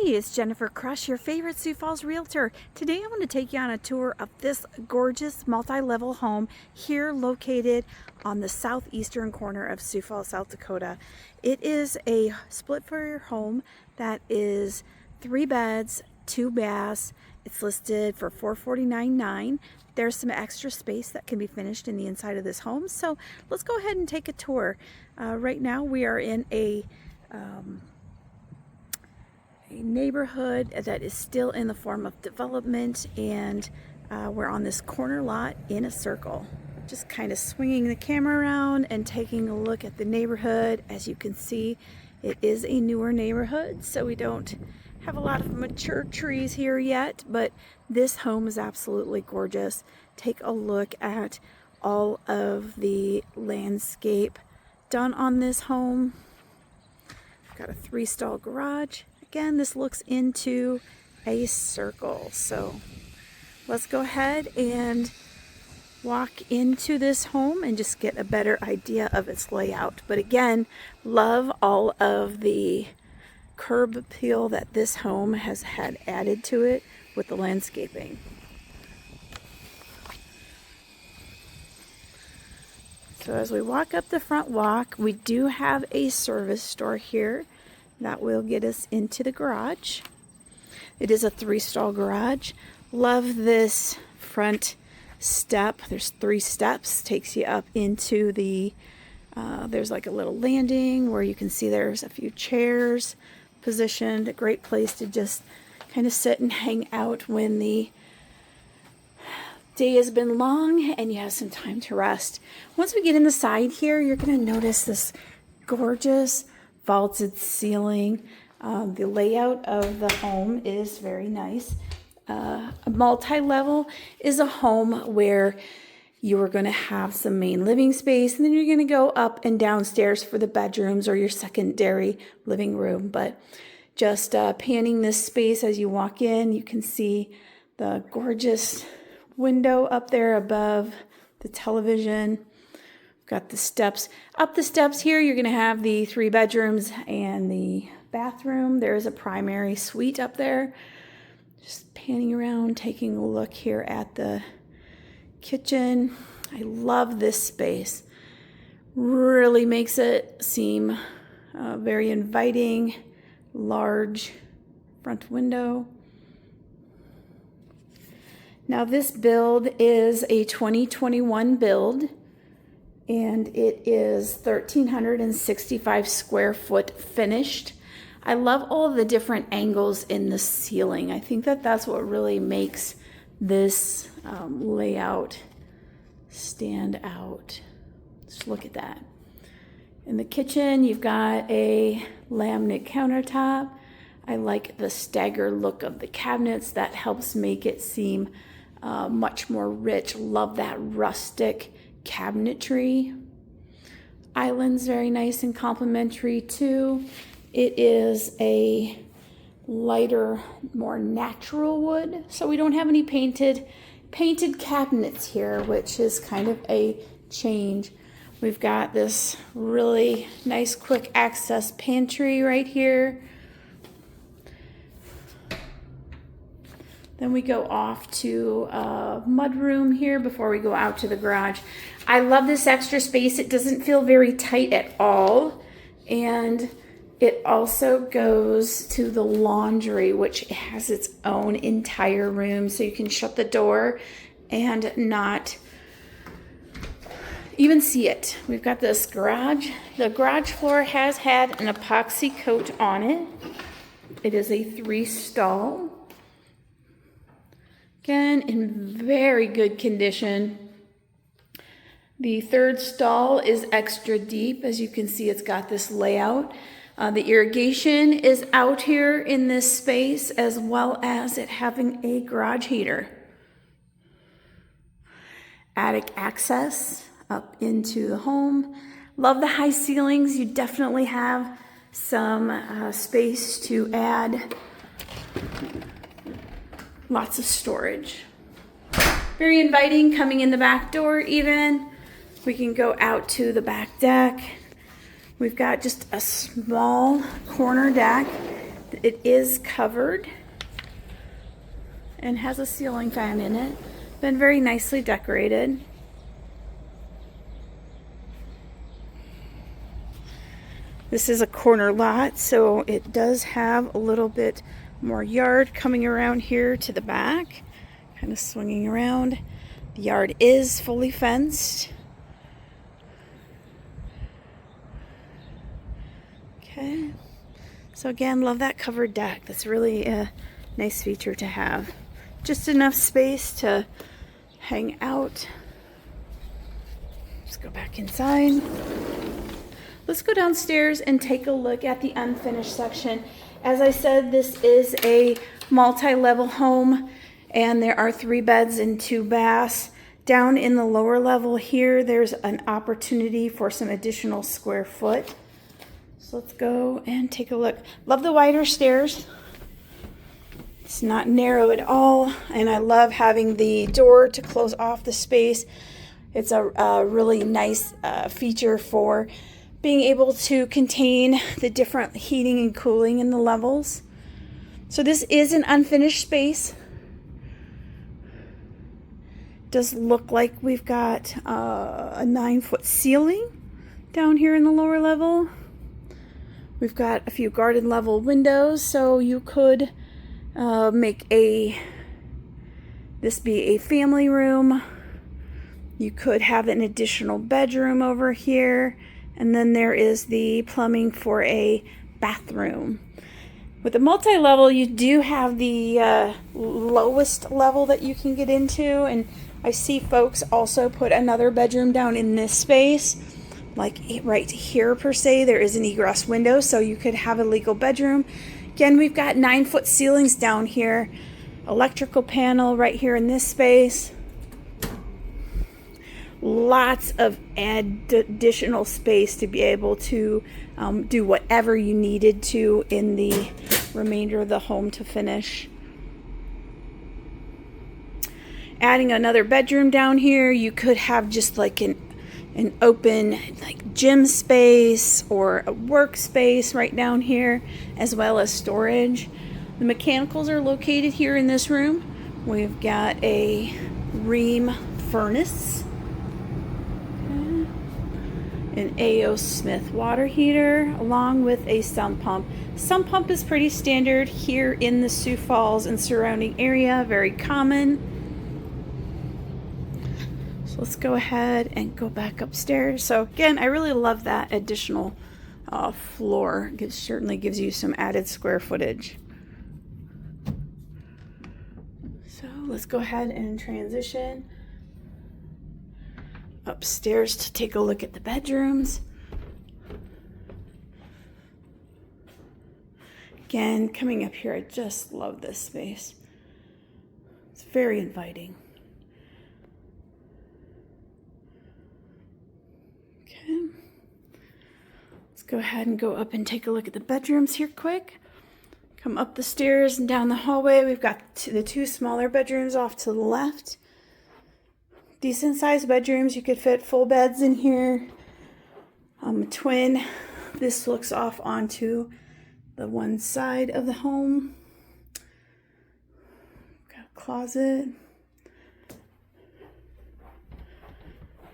It's Jennifer Krosch, your favorite Sioux Falls realtor. Today I want to take you on a tour of this gorgeous multi-level home here located on the southeastern corner of Sioux Falls, South Dakota. It is a split for home that is 3 beds, 2 baths. It's listed for $449,900. There's some extra space that can be finished in the inside of this home, so let's go ahead and take a tour. Right now we are in a neighborhood that is still in the form of development, and we're on this corner lot in a circle. Just kind of swinging the camera around and taking a look at the neighborhood. As you can see, it is a newer neighborhood, so we don't have a lot of mature trees here yet, but this home is absolutely gorgeous. Take a look at all of the landscape done on this home. We've got a 3-stall garage. Again, this looks into a circle, so let's go ahead and walk into this home and just get a better idea of its layout. But again, love all of the curb appeal that this home has had added to it with the landscaping. So as we walk up the front walk, we do have a service door here that will get us into the garage. It is a 3-stall garage. Love this front step. There's 3 steps, takes you up into the there's like a little landing where you can see there's a few chairs positioned. A great place to just kind of sit and hang out when the day has been long and you have some time to rest. Once we get in the side here, you're going to notice this gorgeous vaulted ceiling. The layout of the home is very nice. A multi-level is a home where you are going to have some main living space, and then you're going to go up and downstairs for the bedrooms or your secondary living room. But just panning this space as you walk in, you can see the gorgeous window up there above the television. Got the steps. Up the steps here, you're going to have the 3 bedrooms and the bathroom. There is a primary suite up there. Just panning around, taking a look here at the kitchen. I love this space. Really makes it seem very inviting. Large front window. Now this build is a 2021 build, and it is 1,365 square foot finished. I love all the different angles in the ceiling. I think that that's what really makes this layout stand out. Just look at that. In the kitchen, you've got a laminate countertop. I like the stagger look of the cabinets. That helps make it seem much more rich. Love that rustic cabinetry. Island's very nice and complimentary too. It is a lighter, more natural wood, so we don't have any painted cabinets here, which is kind of a change. We've got this really nice quick access pantry right here. Then we go off to a mudroom here before we go out to the garage. I love this extra space. It doesn't feel very tight at all. And it also goes to the laundry, which has its own entire room. So you can shut the door and not even see it. We've got this garage. The garage floor has had an epoxy coat on it. It is a 3-stall. Again, in very good condition. The 3rd stall is extra deep. As you can see, it's got this layout. The irrigation is out here in this space, as well as it having a garage heater. Attic access up into the home. Love the high ceilings. You definitely have some space to add lots of storage. Very inviting coming in the back door even. We can go out to the back deck. We've got just a small corner deck It is covered and has a ceiling fan in it. Been very nicely decorated. This is a corner lot, so it does have a little bit more yard coming around here to the back, kind of swinging around. The yard is fully fenced. Okay, so again, love that covered deck. That's really a nice feature to have. Just enough space to hang out. Let's go back inside. Let's go downstairs and take a look at the unfinished section. As I said, this is a multi-level home, and there are 3 beds and 2 baths. Down in the lower level here, there's an opportunity for some additional square foot. So let's go and take a look. Love the wider stairs. It's not narrow at all, and I love having the door to close off the space. It's a really nice feature for being able to contain the different heating and cooling in the levels. So this is an unfinished space. Does look like we've got a 9-foot ceiling down here in the lower level. We've got a few garden level windows, so you could make this be a family room. You could have an additional bedroom over here. And then there is the plumbing for a bathroom. With the multi-level, you do have the lowest level that you can get into. And I see folks also put another bedroom down in this space. Like right here per se, there is an egress window, so you could have a legal bedroom. Again, we've got 9-foot ceilings down here. Electrical panel right here in this space. Lots of additional space to be able to do whatever you needed to in the remainder of the home to finish. Adding another bedroom down here, you could have just like an open like gym space or a workspace right down here, as well as storage. The mechanicals are located here in this room. We've got a Rheem furnace, an A.O. Smith water heater, along with a sump pump. Sump pump is pretty standard here in the Sioux Falls and surrounding area, very common. So let's go ahead and go back upstairs. So again, I really love that additional floor. It certainly gives you some added square footage. So let's go ahead and transition upstairs to take a look at the bedrooms. Again, coming up here, I just love this space. It's very inviting. Okay. Let's go ahead and go up and take a look at the bedrooms here quick. Come up the stairs and down the hallway. We've got the 2 smaller bedrooms off to the left. Decent sized bedrooms. You could fit full beds in here. A twin. This looks off onto the one side of the home. Got a closet.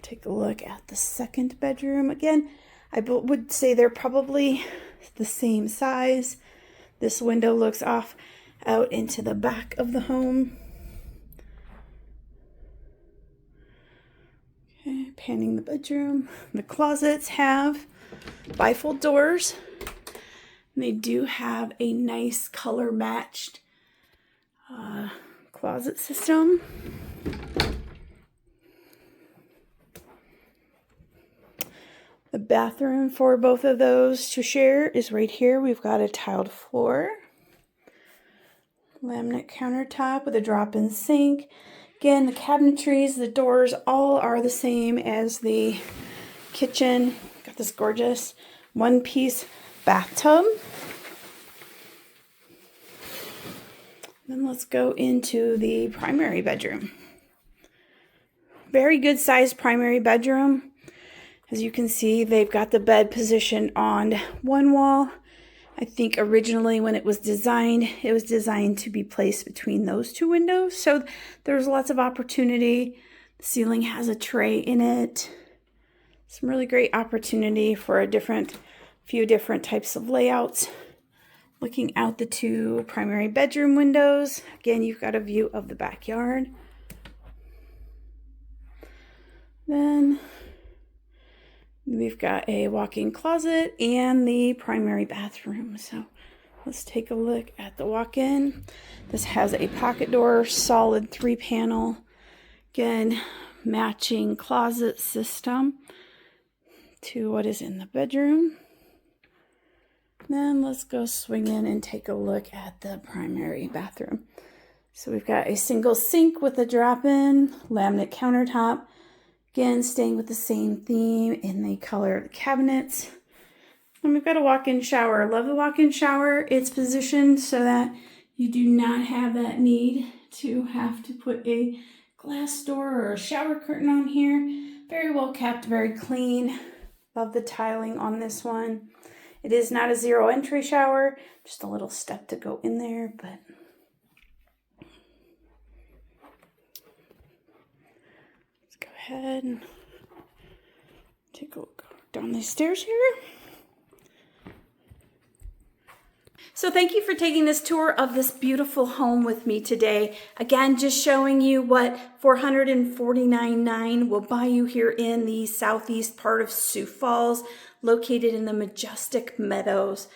Take a look at the second bedroom. Again, I would say they're probably the same size. This window looks off out into the back of the home. Okay, panning the bedroom. The closets have bifold doors. They do have a nice color matched closet system. The bathroom for both of those to share is right here. We've got a tiled floor, laminate countertop with a drop-in sink. Again, the cabinetries, the doors, all are the same as the kitchen. Got this gorgeous one-piece bathtub. Then let's go into the primary bedroom. Very good sized primary bedroom. As you can see, they've got the bed positioned on one wall, I think originally when it was designed to be placed between those two windows. So there's lots of opportunity. The ceiling has a tray in it. Some really great opportunity for a few different types of layouts. Looking out the two primary bedroom windows. Again, you've got a view of the backyard. Then we've got a walk-in closet and the primary bathroom. So let's take a look at the walk-in. This has a pocket door, solid 3-panel. Again, matching closet system to what is in the bedroom. Then let's go swing in and take a look at the primary bathroom. So we've got a single sink with a drop-in, laminate countertop. Again, staying with the same theme in the color of the cabinets. And we've got a walk-in shower. Love the walk-in shower. It's positioned so that you do not have that need to have to put a glass door or a shower curtain on here. Very well kept, very clean. Love the tiling on this one. It is not a zero entry shower, just a little step to go in there, but let's go ahead and take a look down these stairs here. So thank you for taking this tour of this beautiful home with me today. Again, just showing you what $449,900 will buy you here in the southeast part of Sioux Falls, located in the Majestic Meadows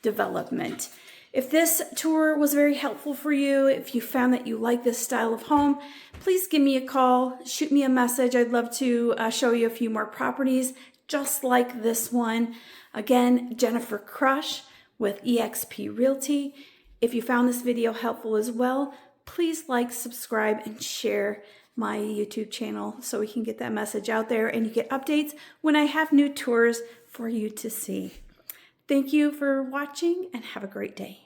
development. If this tour was very helpful for you, if you found that you like this style of home, please give me a call, shoot me a message. I'd love to show you a few more properties just like this one. Again, Jennifer Krosch with eXp Realty. If you found this video helpful as well, please like, subscribe, and share my YouTube channel so we can get that message out there and you get updates when I have new tours for you to see. Thank you for watching and have a great day.